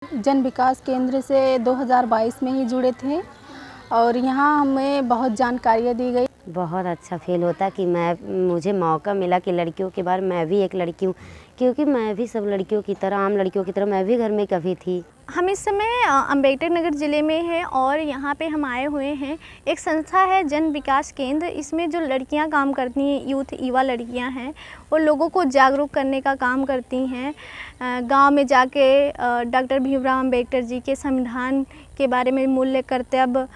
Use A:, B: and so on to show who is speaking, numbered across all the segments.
A: जन विकास केंद्र से 2022 में ही जुड़े थे और यहाँ हमें बहुत जानकारियाँ दी गई।
B: बहुत अच्छा फील होता कि मुझे मौका मिला कि लड़कियों के बारे में मैं भी एक लड़की हूँ, क्योंकि मैं भी सब लड़कियों की तरह आम लड़कियों की तरह मैं भी घर में कभी थी।
C: हम इस समय अम्बेडकर नगर ज़िले में हैं और यहाँ पे हम आए हुए हैं। एक संस्था है जन विकास केंद्र। इसमें जो लड़कियाँ काम करती हैं, यूथ युवा लड़कियाँ हैं, वो लोगों को जागरूक करने का काम करती हैं। गांव में जाके डॉक्टर भीमराव अम्बेडकर जी के संविधान के बारे में, मूल्य कर्तव्य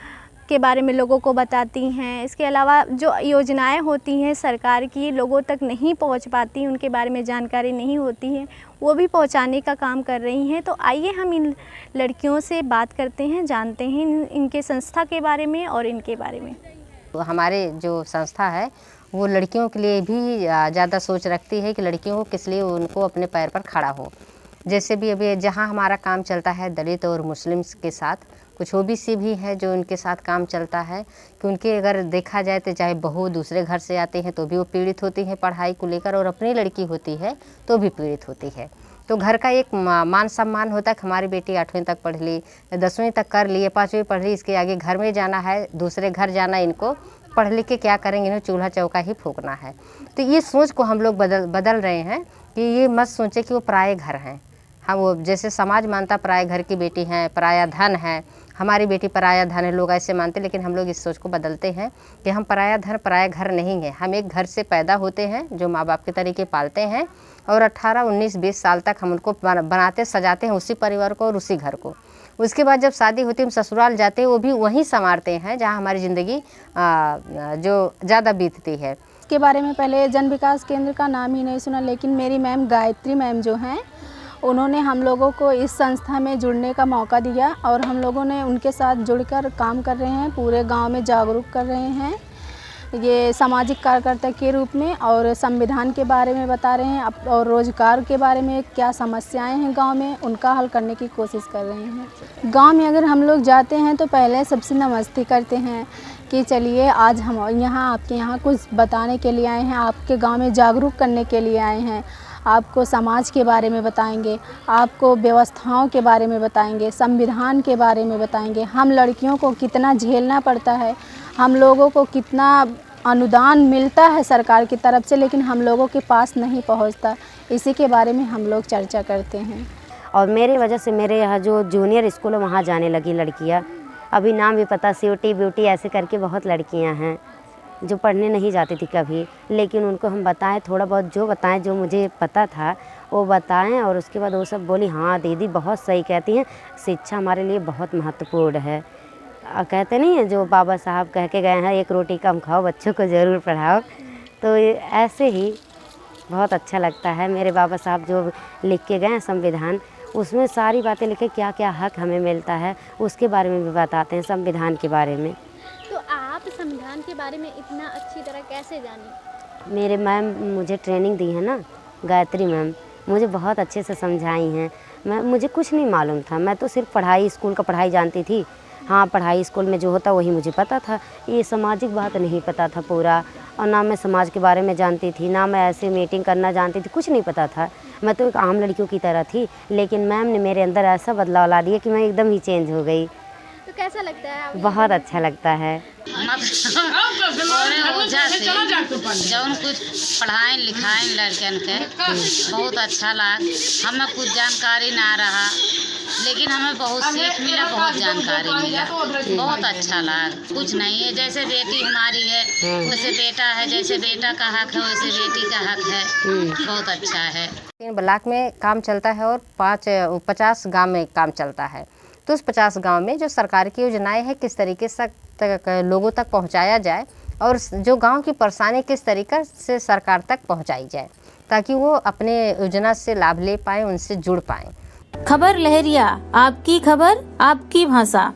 C: के बारे में लोगों को बताती हैं। इसके अलावा जो योजनाएं होती हैं सरकार की, लोगों तक नहीं पहुंच पाती, उनके बारे में जानकारी नहीं होती है, वो भी पहुंचाने का काम कर रही हैं। तो आइए हम इन लड़कियों से बात करते हैं, जानते हैं इनके संस्था के बारे में और इनके बारे में।
D: हमारे जो संस्था है वो लड़कियों के लिए भी ज़्यादा सोच रखती है कि लड़कियों को किस लिए उनको अपने पैर पर खड़ा हो। जैसे भी अभी जहाँ हमारा काम चलता है दलित और मुस्लिम्स के साथ, कुछ ओबीसी भी है जो उनके साथ काम चलता है कि उनके अगर देखा जाए तो चाहे बहू दूसरे घर से आते हैं तो भी वो पीड़ित होती हैं पढ़ाई को लेकर, और अपनी लड़की होती है तो भी पीड़ित होती है। तो घर का एक मान सम्मान होता है कि हमारी बेटी 8वीं तक पढ़ ली, 10वीं तक कर ली, 5वीं पढ़ ली, इसके आगे घर में जाना है, दूसरे घर जाना, इनको पढ़ लिख के क्या करेंगे, इन्हें चूल्हा चौका ही फूकना है। तो ये सोच को हम लोग बदल रहे हैं कि ये मत सोचे कि वो पराये घर हैं। हाँ, वो जैसे समाज मानता पराये घर की बेटी हैं, पराया धन है, हमारी बेटी पराया धन है, लोग ऐसे मानते, लेकिन हम लोग इस सोच को बदलते हैं कि हम पराया धन पराया घर नहीं है। हम एक घर से पैदा होते हैं जो माँ बाप के तरीके पालते हैं, और 18, 19, 20 साल तक हम उनको बनाते सजाते हैं, उसी परिवार को और उसी घर को। उसके बाद जब शादी होती है हम ससुराल जाते हैं, वो भी वहीं संवारते हैं जहाँ हमारी ज़िंदगी जो ज़्यादा बीतती है।
A: इसके बारे में पहले जन विकास केंद्र का नाम ही नहीं सुना, लेकिन मेरी मैम गायत्री मैम जो हैं उन्होंने हम लोगों को इस संस्था में जुड़ने का मौका दिया और हम लोगों ने उनके साथ जुड़कर काम कर रहे हैं, पूरे गांव में जागरूक कर रहे हैं ये सामाजिक कार्यकर्ता के रूप में, और संविधान के बारे में बता रहे हैं और रोज़गार के बारे में क्या समस्याएं हैं गांव में, उनका हल करने की कोशिश कर रहे हैं। गांव में अगर हम लोग जाते हैं तो पहले सबसे नमस्ते करते हैं कि चलिए आज हम यहाँ आपके यहाँ कुछ बताने के लिए आए हैं, आपके गाँव में जागरूक करने के लिए आए हैं, आपको समाज के बारे में बताएंगे, आपको व्यवस्थाओं के बारे में बताएंगे, संविधान के बारे में बताएंगे, हम लड़कियों को कितना झेलना पड़ता है, हम लोगों को कितना अनुदान मिलता है सरकार की तरफ से, लेकिन हम लोगों के पास नहीं पहुंचता। इसी के बारे में हम लोग चर्चा करते हैं।
B: और मेरी वजह से मेरे यहाँ जो जूनियर स्कूल है वहाँ जाने लगी लड़कियाँ। अभी नाम भी पता, सीयूटी ब्यूटी ऐसे करके बहुत लड़कियाँ हैं जो पढ़ने नहीं जाती थी कभी, लेकिन उनको हम बताएं, थोड़ा बहुत जो बताएं, जो मुझे पता था वो बताएं, और उसके बाद वो सब बोली हाँ दीदी बहुत सही कहती हैं, शिक्षा हमारे लिए बहुत महत्वपूर्ण है। कहते नहीं है जो बाबा साहब कह के गए हैं, एक रोटी कम खाओ, बच्चों को ज़रूर पढ़ाओ। तो ऐसे ही बहुत अच्छा लगता है। मेरे बाबा साहब जो लिख के गए हैं संविधान, उसमें सारी बातें लिखे, क्या क्या हक हमें मिलता है उसके बारे में भी बताते हैं, संविधान के बारे में।
C: तो आप संविधान के बारे में इतना अच्छी तरह कैसे जाने?
B: मेरे मैम मुझे ट्रेनिंग दी है ना, गायत्री मैम, मुझे बहुत अच्छे से समझाई हैं। मुझे कुछ नहीं मालूम था, मैं तो सिर्फ पढ़ाई, स्कूल का पढ़ाई जानती थी। हाँ, पढ़ाई स्कूल में जो होता वही मुझे पता था, ये सामाजिक बात नहीं पता था पूरा, और ना मैं समाज के बारे में जानती थी, ना मैं ऐसे मीटिंग करना जानती थी, कुछ नहीं पता था। मैं तो एक आम लड़कियों की तरह थी, लेकिन मैम ने मेरे अंदर ऐसा बदलाव ला दिया कि मैं एकदम ही चेंज हो गई।
C: तो कैसा लगता है? बहुत
B: अच्छा लगता है।
E: जौन कुछ पढ़ाएं लिखाएं लड़कन के बहुत अच्छा लगा। हमें कुछ जानकारी ना रहा, लेकिन हमें बहुत सीख मिला, बहुत जानकारी मिला, बहुत अच्छा लगा। कुछ नहीं है, जैसे बेटी हमारी है वैसे बेटा है, जैसे बेटा का हक है वैसे बेटी का हक है, बहुत अच्छा है।
D: 3 ब्लॉक में काम चलता है और 50 गांव में काम चलता है। तो उस 50 गांव में जो सरकार की योजनाएं हैं किस तरीके से लोगों तक पहुंचाया जाए, और जो गांव की परेशानी किस तरीके से सरकार तक पहुंचाई जाए, ताकि वो अपने योजना से लाभ ले पाएँ, उनसे जुड़ पाएँ।
F: खबर लहरिया, आपकी खबर आपकी भाषा।